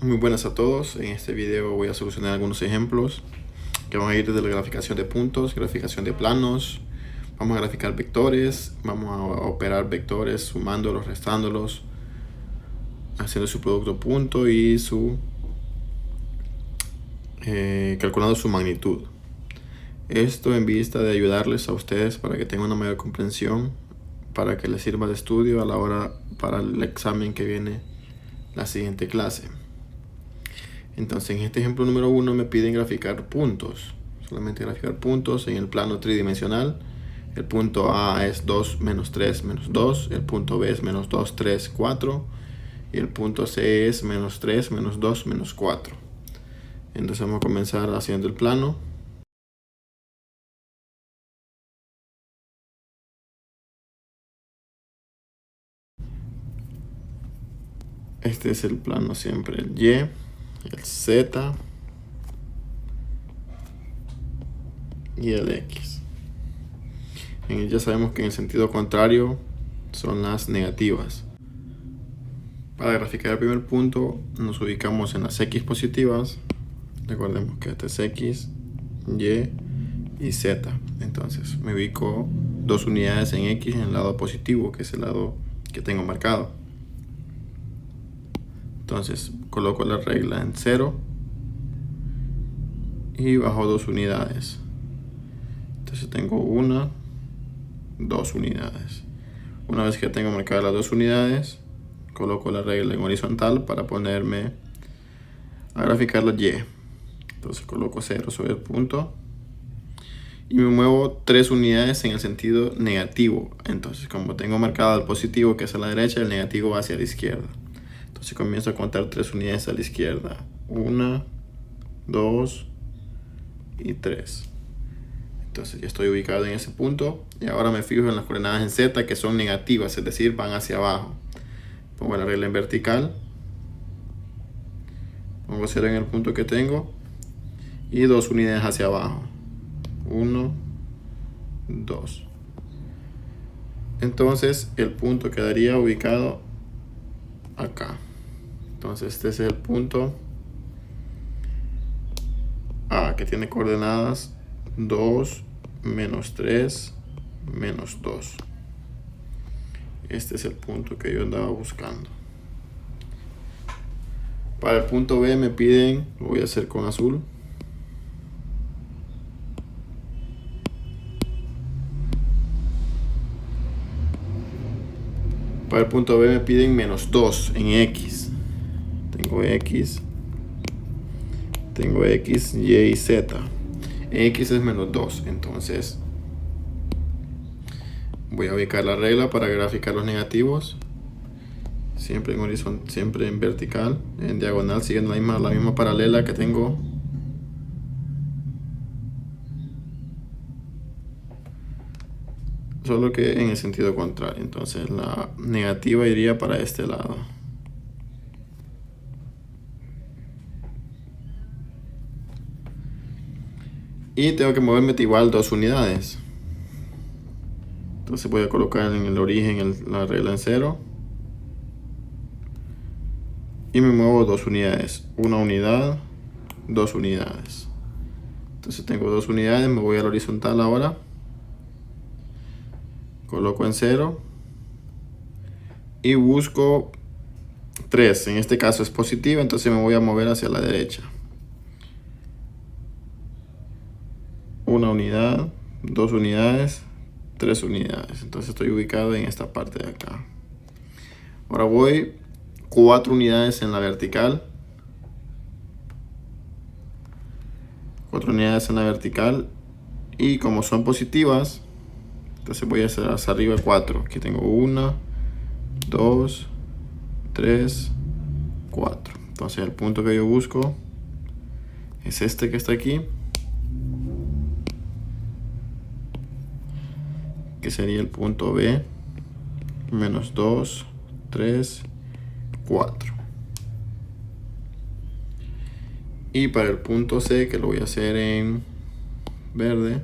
Muy buenas a todos. En este video voy a solucionar algunos ejemplos que van a ir desde la graficación de puntos, graficación de planos. Vamos a graficar vectores, vamos a operar vectores sumándolos, restándolos, haciendo su producto punto y calculando su magnitud. Esto en vista de ayudarles a ustedes para que tengan una mayor comprensión, para que les sirva de estudio a la hora para el examen que viene la siguiente clase. Entonces en este ejemplo número 1 me piden graficar puntos, solamente graficar puntos en el plano tridimensional. El punto A es 2, menos 3, menos 2, el punto B es menos 2, 3, 4 y el punto C es menos 3, menos 2, menos 4. Entonces vamos a comenzar haciendo el plano. Este es el plano siempre, el Y, el Z y el X. Ya sabemos que en el sentido contrario son las negativas. Para graficar el primer punto nos ubicamos en las X positivas. Recordemos que este es X, Y y Z. Entonces me ubico 2 unidades en X en el lado positivo, que es el lado que tengo marcado. Entonces coloco la regla en 0 y bajo 2 unidades. Entonces tengo 1, 2 unidades. Una vez que tengo marcadas las 2 unidades, coloco la regla en horizontal para ponerme a graficar la Y. Entonces coloco 0 sobre el punto y me muevo 3 unidades en el sentido negativo. Entonces como tengo marcado el positivo que es a la derecha, el negativo va hacia la izquierda. Entonces comienzo a contar 3 unidades a la izquierda. 1, 2 y 3. Entonces ya estoy ubicado en ese punto y ahora me fijo en las coordenadas en Z que son negativas, es decir, van hacia abajo. Pongo la regla en vertical, pongo 0 en el punto que tengo y 2 unidades hacia abajo. 1, 2. Entonces el punto quedaría ubicado acá. Entonces este es el punto A, que tiene coordenadas 2, menos 3, menos 2. Este es el punto que yo andaba buscando. Para el punto B me piden, lo voy a hacer con azul. Para el punto B me piden menos 2 en X. Tengo X, Y y Z. En X es menos 2, entonces voy a ubicar la regla para graficar los negativos. Siempre en horizontal, siempre en vertical, en diagonal, siguiendo la misma paralela que tengo. Solo que en el sentido contrario. Entonces la negativa iría para este lado. Y tengo que moverme igual 2 unidades. Entonces voy a colocar en el origen la regla en 0. Y me muevo 2 unidades. 1 unidad, 2 unidades. Entonces tengo 2 unidades, me voy a la horizontal ahora. Coloco en 0. Y busco 3. En este caso es positiva, entonces me voy a mover hacia la derecha. 1 unidad, 2 unidades, 3 unidades. Entonces estoy ubicado en esta parte de acá. Ahora voy 4 unidades en la vertical. 4 unidades en la vertical. Y como son positivas, entonces voy a hacer hacia arriba 4. Aquí tengo 1, 2, 3, 4. Entonces el punto que yo busco es este que está aquí, que sería el punto B, menos 2, 3, 4. Y para el punto C, que lo voy a hacer en verde,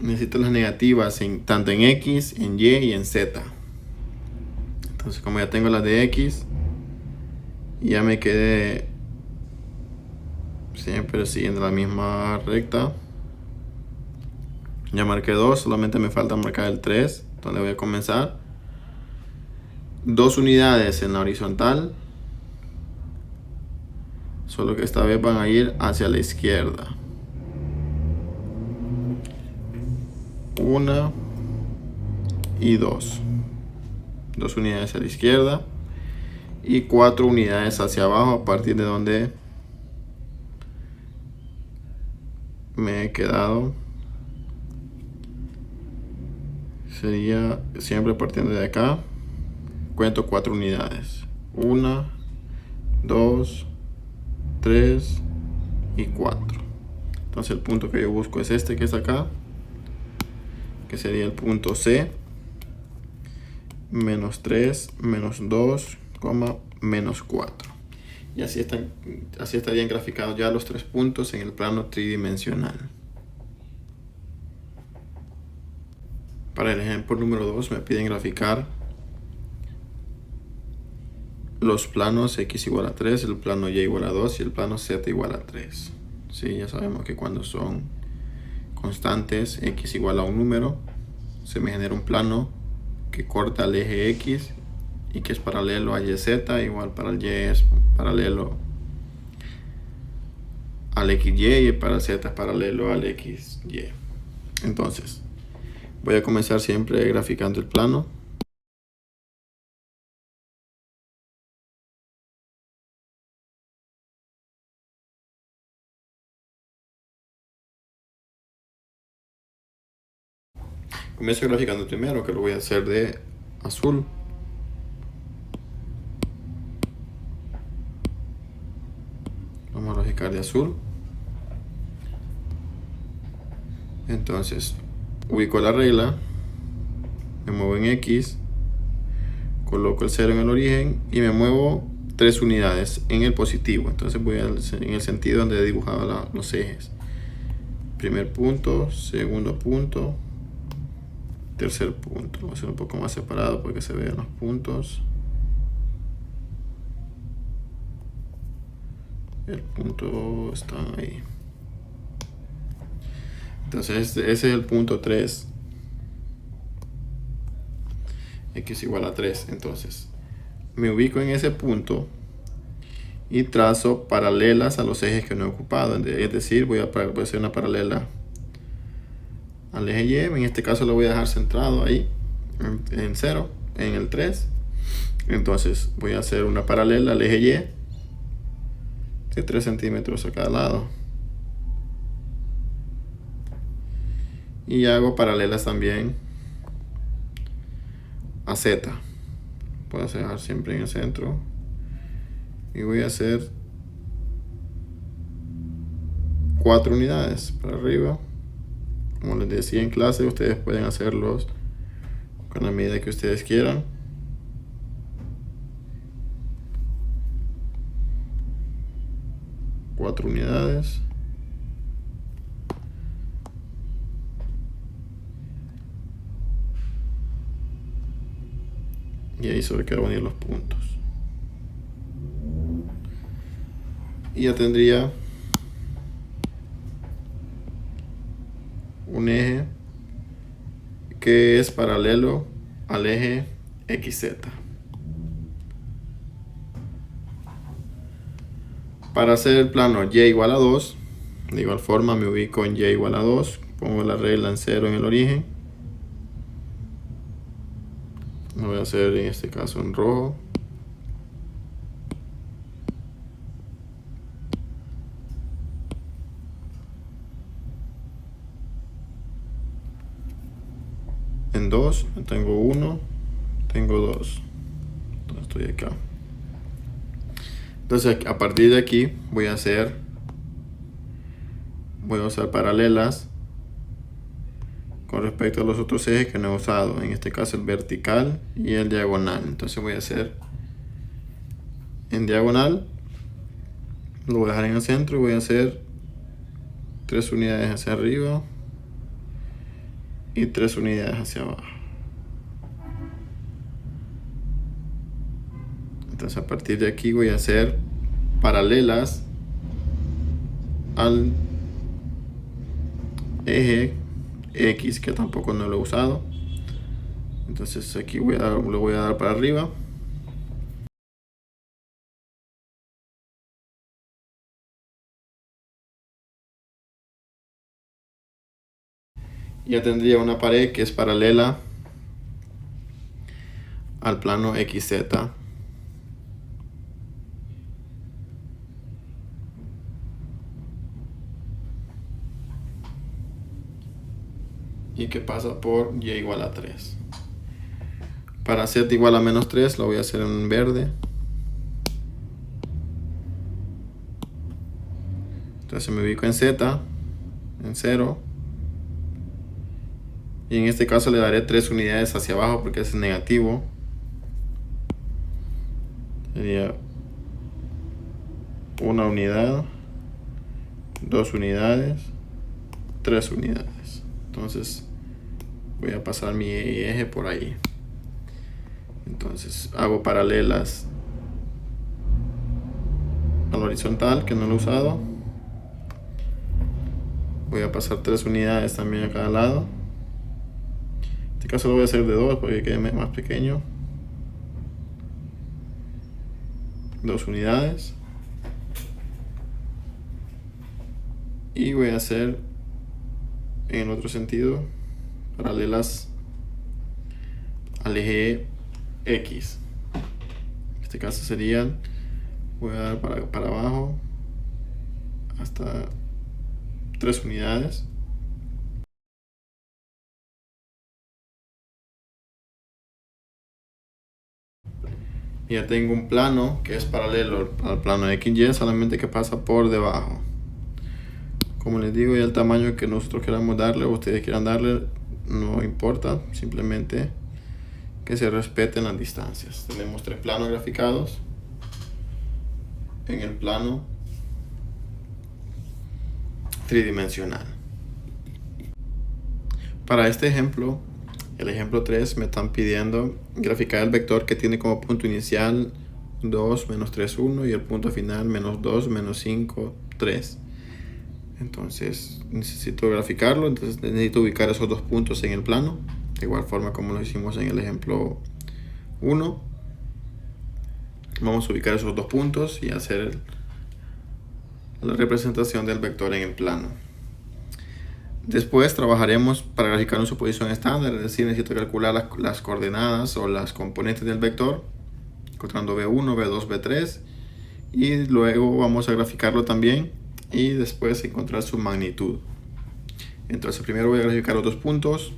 necesito las negativas tanto en X, en Y y en Z. Entonces, como ya tengo las de X, ya me quedé siempre siguiendo la misma recta. Ya marqué 2, solamente me falta marcar el 3, donde voy a comenzar. 2 unidades en la horizontal, solo que esta vez van a ir hacia la izquierda. 1 y 2. 2 unidades a la izquierda y 4 unidades hacia abajo a partir de donde me he quedado. Sería siempre partiendo de acá. Cuento 4 unidades. 1, 2, 3 y 4. Entonces el punto que yo busco es este que es acá, que sería el punto C. Menos 3, menos 2, menos 4. Y así estarían graficados ya los 3 puntos en el plano tridimensional. Para el ejemplo número 2 me piden graficar los planos X igual a 3, el plano Y igual a 2 y el plano Z igual a 3. Sí, ya sabemos que cuando son constantes, X igual a un número, se me genera un plano que corta el eje X y que es paralelo a YZ, igual para el Y es paralelo al XY y para el Z es paralelo al XY. Entonces, voy a comenzar siempre graficando el plano. Comienzo graficando primero, que lo voy a hacer de azul. Vamos a graficar de azul. Entonces, ubico la regla, me muevo en X, coloco el 0 en el origen y me muevo 3 unidades en el positivo. Entonces voy en el sentido donde he dibujado los ejes. Primer punto, segundo punto, tercer punto. Voy a hacer un poco más separado para que se vean los puntos. El punto está ahí. Entonces ese es el punto 3. X igual a 3. Entonces me ubico en ese punto y trazo paralelas a los ejes que no he ocupado. Es decir, voy a hacer una paralela al eje Y. En este caso lo voy a dejar centrado ahí en 0, en el 3. Entonces voy a hacer una paralela al eje Y de 3 centímetros a cada lado. Y hago paralelas también a Z. Voy a dejar siempre en el centro. Y voy a hacer 4 unidades para arriba. Como les decía en clase, ustedes pueden hacerlos con la medida que ustedes quieran. Cuatro unidades. Y ahí solo quedan unir los puntos. Y ya tendría un eje que es paralelo al eje XZ. Para hacer el plano Y igual a 2, de igual forma me ubico en Y igual a 2, pongo la regla en 0 en el origen. Lo voy a hacer en este caso en rojo. En 2, tengo 1, tengo 2. Entonces estoy acá. Entonces a partir de aquí voy a usar paralelas con respecto a los otros ejes que no he usado. En este caso el vertical y el diagonal. Entonces voy a hacer en diagonal, lo voy a dejar en el centro y voy a hacer 3 unidades hacia arriba y 3 unidades hacia abajo. Entonces a partir de aquí voy a hacer paralelas al eje X, que tampoco no lo he usado. Entonces aquí lo voy a dar para arriba. Ya tendría una pared que es paralela al plano XZ. Y que pasa por Y igual a 3. Para Z igual a menos 3 lo voy a hacer en verde. Entonces me ubico en Z, en 0. Y en este caso le daré 3 unidades hacia abajo porque es negativo. Sería 1 unidad, 2 unidades, 3 unidades. Entonces voy a pasar mi eje por ahí. Entonces hago paralelas al horizontal, que no lo he usado. Voy a pasar 3 unidades también a cada lado. En este caso lo voy a hacer de 2 porque quede más pequeño. 2 unidades. Y voy a hacer en el otro sentido paralelas al eje X. En este caso serían, voy a dar para abajo hasta 3 unidades. Ya tengo un plano que es paralelo al plano XY, solamente que pasa por debajo. Como les digo, ya el tamaño que nosotros queramos darle o ustedes quieran darle no importa, simplemente que se respeten las distancias. Tenemos 3 planos graficados. En el plano tridimensional. Para este ejemplo, el ejemplo 3, me están pidiendo graficar el vector que tiene como punto inicial 2, menos 3, 1 y el punto final menos 2, menos 5, 3. Entonces necesito graficarlo, entonces necesito ubicar esos dos puntos en el plano, de igual forma como lo hicimos en el ejemplo 1. Vamos a ubicar esos dos puntos y hacer la representación del vector en el plano. Después trabajaremos para graficar en su posición estándar, es decir, necesito calcular las coordenadas o las componentes del vector, encontrando B1, B2, B3, y luego vamos a graficarlo también y después encontrar su magnitud. Entonces primero voy a graficar los dos puntos.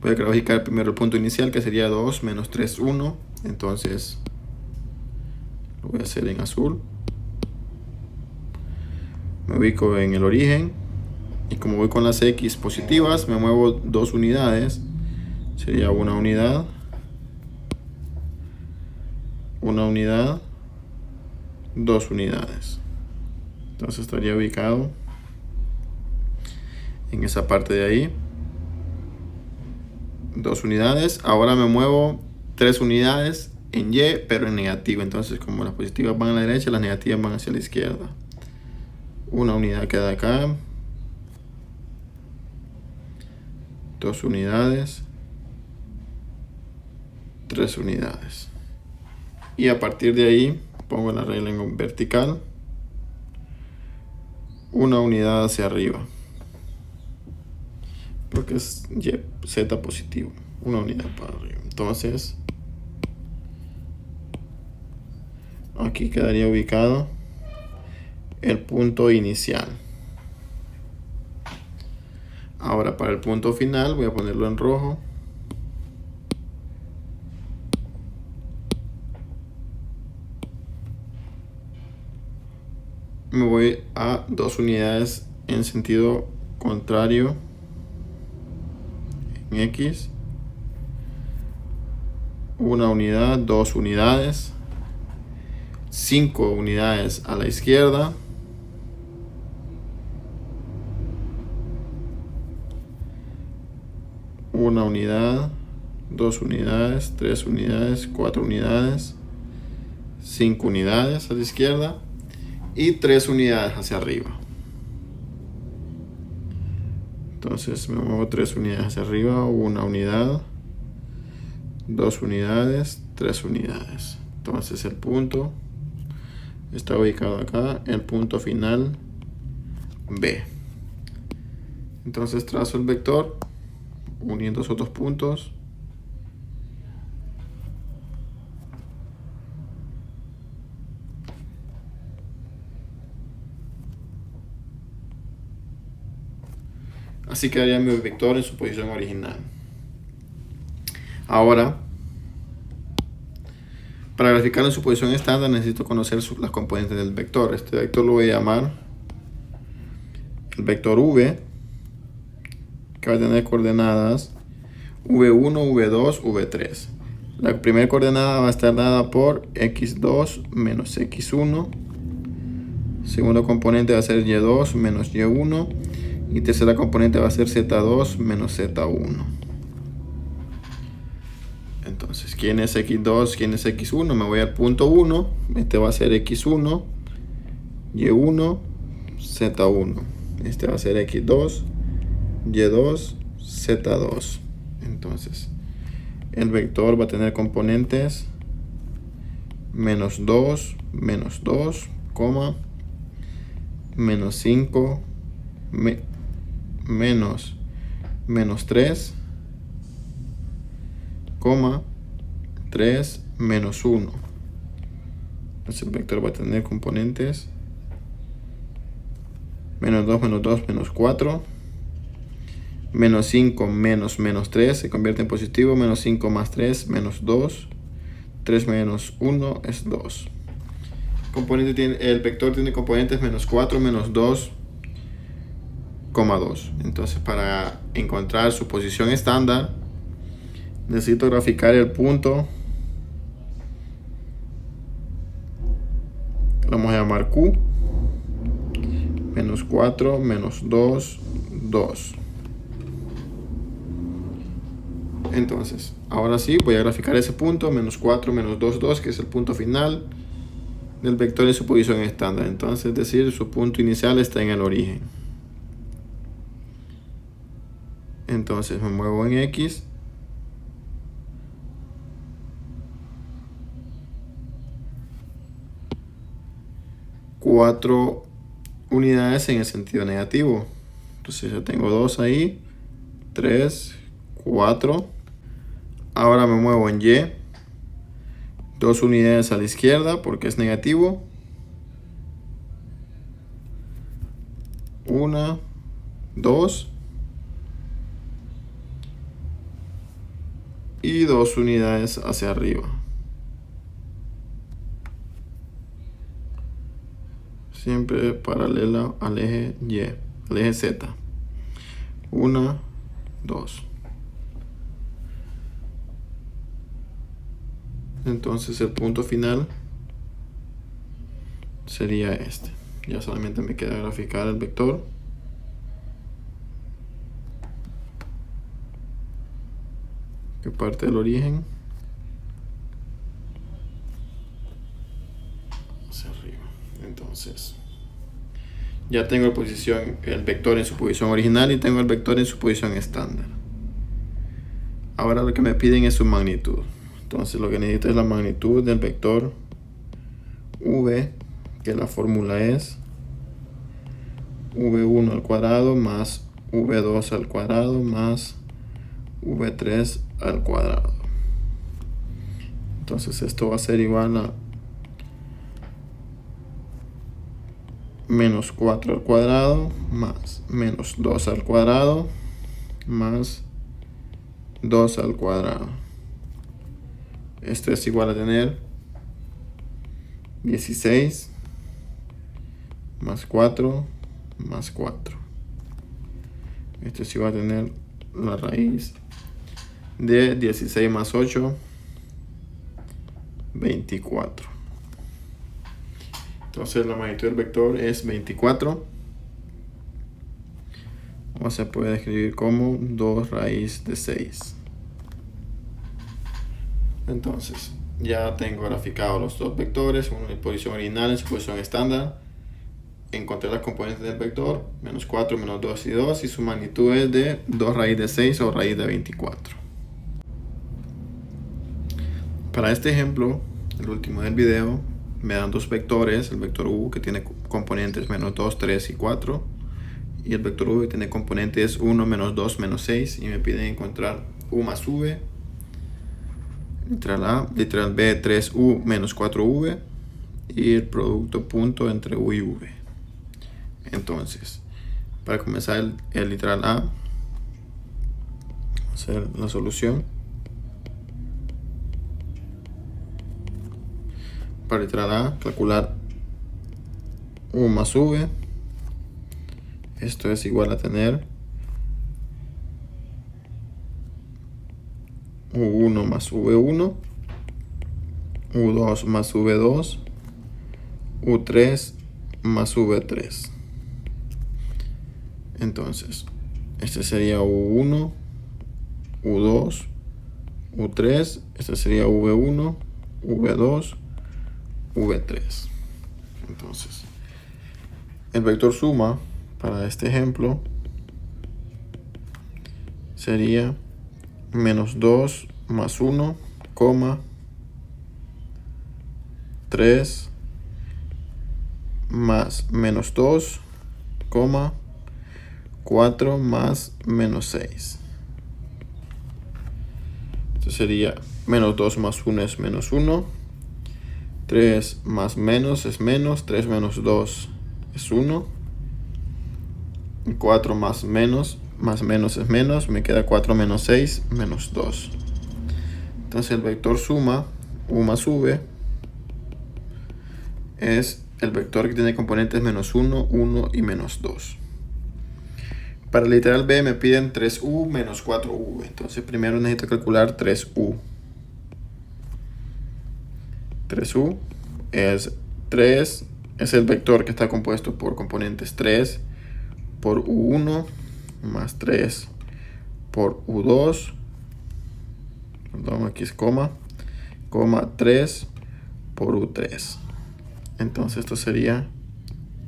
Voy a graficar primero el punto inicial, que sería 2 menos 3, 1. Entonces lo voy a hacer en azul. Me ubico en el origen y como voy con las X positivas, me muevo 2 unidades. Sería una unidad, 2 unidades. Entonces estaría ubicado en esa parte de ahí. 2 unidades. Ahora me muevo 3 unidades en Y, pero en negativo. Entonces, como las positivas van a la derecha, las negativas van hacia la izquierda. Una unidad queda acá. 2 unidades. 3 unidades. Y a partir de ahí, pongo la regla en vertical. Una unidad hacia arriba. Porque es Y, Z positivo. Una unidad para arriba. Entonces, aquí quedaría ubicado el punto inicial. Ahora para el punto final voy a ponerlo en rojo. Me voy a 2 unidades en sentido contrario en X. Una unidad, 2 unidades, 5 unidades a la izquierda. 1 unidad, 2 unidades, 3 unidades, 4 unidades, 5 unidades a la izquierda y 3 unidades hacia arriba. Entonces me muevo 3 unidades hacia arriba, 1 unidad, 2 unidades, 3 unidades. Entonces el punto está ubicado acá, el punto final B. Entonces trazo el vector uniendo esos dos puntos. Así quedaría mi vector en su posición original. Ahora, para graficarlo en su posición estándar necesito conocer las componentes del vector. Este vector lo voy a llamar el vector V, que va a tener coordenadas V1, V2, V3. La primera coordenada va a estar dada por x2 menos x1. Segundo componente va a ser y2 menos y1. Y tercera componente va a ser z2 menos z1. Entonces, ¿quién es x2? ¿Quién es x1? Me voy al punto 1. Este va a ser x1, y1, z1. Este va a ser x2, y2, z2. Entonces, el vector va a tener componentes menos 2, menos 5, menos 3, 3, menos 1. Entonces el vector va a tener componentes menos 2, menos 4, menos 5, menos 3, se convierte en positivo, menos 5 más 3, menos 2, 3 menos 1 es 2. El vector tiene componentes menos 4, menos 2, 2. Entonces, para encontrar su posición estándar, necesito graficar el punto. Lo vamos a llamar Q. Menos 4, menos 2, 2. Entonces, ahora sí, voy a graficar ese punto, menos 4, menos 2, 2, que es el punto final del vector en su posición estándar. Entonces, es decir, su punto inicial está en el origen. Entonces, me muevo en X. Cuatro unidades en el sentido negativo. Entonces, yo tengo 2 ahí, 3, 4. Ahora me muevo en Y. 2 unidades a la izquierda porque es negativo. 1, 2. Y 2 unidades hacia arriba. Siempre paralela al eje Y, al eje Z. 1, 2. Entonces el punto final sería este. Ya solamente me queda graficar el vector. Que parte del origen hacia arriba. Entonces, ya tengo el vector en su posición original y tengo el vector en su posición estándar. Ahora lo que me piden es su magnitud. Entonces lo que necesito es la magnitud del vector V, que la fórmula es V1 al cuadrado más V2 al cuadrado más V3 al cuadrado. Entonces esto va a ser igual a menos 4 al cuadrado más menos 2 al cuadrado más 2 al cuadrado. Esto es igual a tener 16 más 4 más 4. Esto es igual a tener la raíz de 16 más 8, 24. Entonces la magnitud del vector es 24. o se puede escribir como 2 raíz de 6. Entonces, ya tengo graficado los dos vectores, uno en posición original, en su posición estándar. Encontré las componentes del vector, menos 4, menos 2 y 2, y su magnitud es de 2 raíz de 6 o raíz de 24. Para este ejemplo, el último del video, me dan dos vectores, el vector u que tiene componentes menos 2, 3 y 4, y el vector v que tiene componentes 1, menos 2, menos 6, y me piden encontrar u más v, literal a, literal b, 3u menos 4v, y el producto punto entre u y v. Entonces, para comenzar el literal a, hacer la solución. Para literal a, calcular u más v. Esto es igual a tener u1 más v1, u2 más v2, u3 más v3. Entonces, este sería u1, u2, u3, este sería v1, v2, v3. Entonces, el vector suma para este ejemplo sería menos 2 más 1, 3 más menos 2, 4 más menos 6. Esto sería menos 2 más 1 es menos 1. 3 más menos es menos. 3 menos 2 es 1. 4 más menos es menos. Me queda 4 menos 6 menos 2. Entonces el vector suma u más v es el vector que tiene componentes menos 1, 1 y menos 2. Para el literal b me piden 3u menos 4v. Entonces primero necesito calcular 3u. 3u es 3, es el vector que está compuesto por componentes 3 por u1 más 3 por u2. Perdón, aquí es coma 3 por u3. Entonces esto sería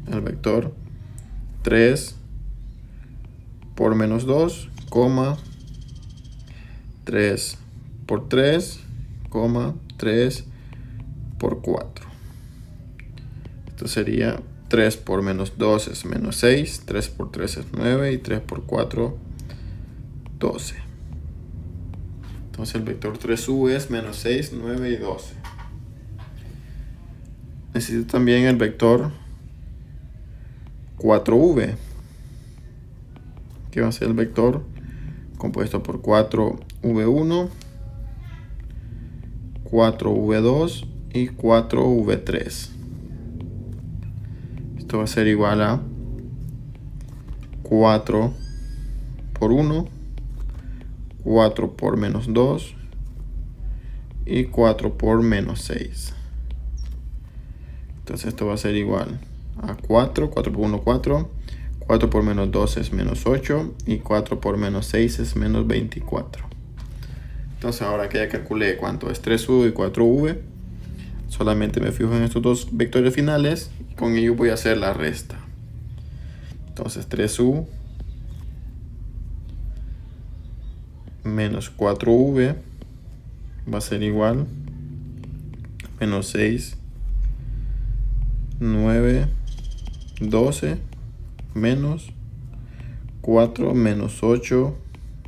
el vector 3 por menos 2, 3 por 3, 3 por 4. Esto sería 3 por menos 2 es menos 6, 3 por 3 es 9 y 3 por 4, 12. Entonces el vector 3u es menos 6, 9 y 12. Necesito también el vector 4v, que va a ser el vector compuesto por 4v1, 4v2 y 4v3. Esto va a ser igual a 4 por 1, 4 por menos 2 y 4 por menos 6. Entonces esto va a ser igual a 4 por 1, 4 por menos 2 es menos 8 y 4 por menos 6 es menos 24. Entonces ahora que ya calculé cuánto es 3u y 4v, solamente me fijo en estos dos vectores finales y con ellos voy a hacer la resta. Entonces 3u menos 4v va a ser igual a menos 6, 9, 12 menos 4 menos 8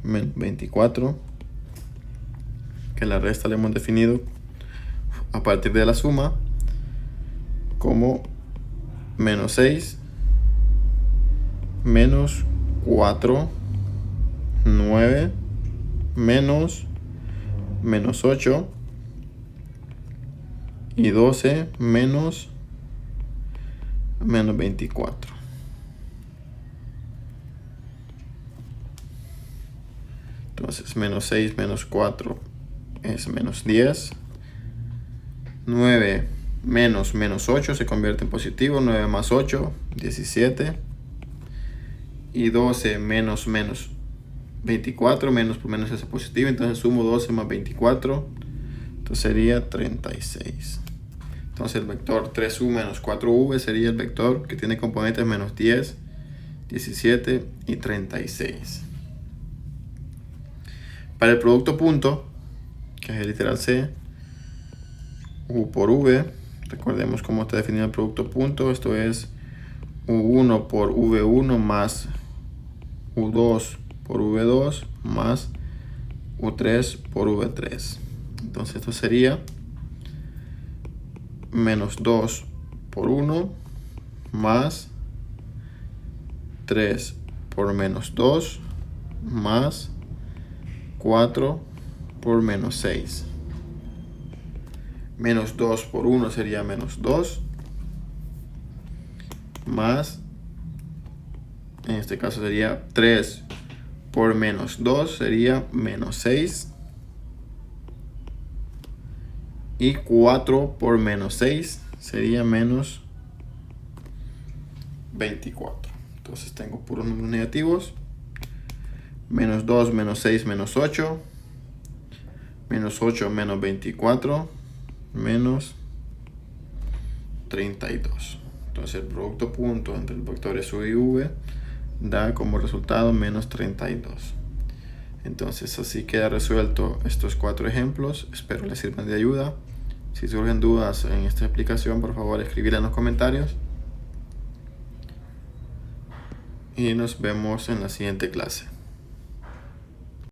menos 24, que la resta le hemos definido a partir de la suma como menos 6 menos 4, 9 menos 8 y 12 menos 24. Entonces menos 6 menos 4 es menos 10. 9 menos 8 se convierte en positivo. 9 más 8, 17. y 12 menos 24, menos por menos es positivo, entonces sumo 12 más 24, entonces sería 36. Entonces el vector 3u menos 4v sería el vector que tiene componentes menos 10, 17 y 36. Para el producto punto, que es el literal C, u por v, recordemos cómo está definido el producto punto, esto es u1 por v1 más u2 por v2 más u3 por v3. Entonces esto sería menos 2 por 1 más 3 por menos 2 más 4 por menos 6. Menos 2 por 1 sería menos 2 más, en este caso sería 3 por menos 2 sería menos 6 y 4 por menos 6 sería menos 24. Entonces tengo puros números negativos. Menos 2 menos 6 menos 8, menos 8 menos 24 menos 32. Entonces el producto punto entre los vectores u y v da como resultado menos 32. Entonces así queda resuelto estos 4 ejemplos. Espero les sirvan de ayuda. Si surgen dudas en esta explicación, por favor escribirla en los comentarios. Y nos vemos en la siguiente clase.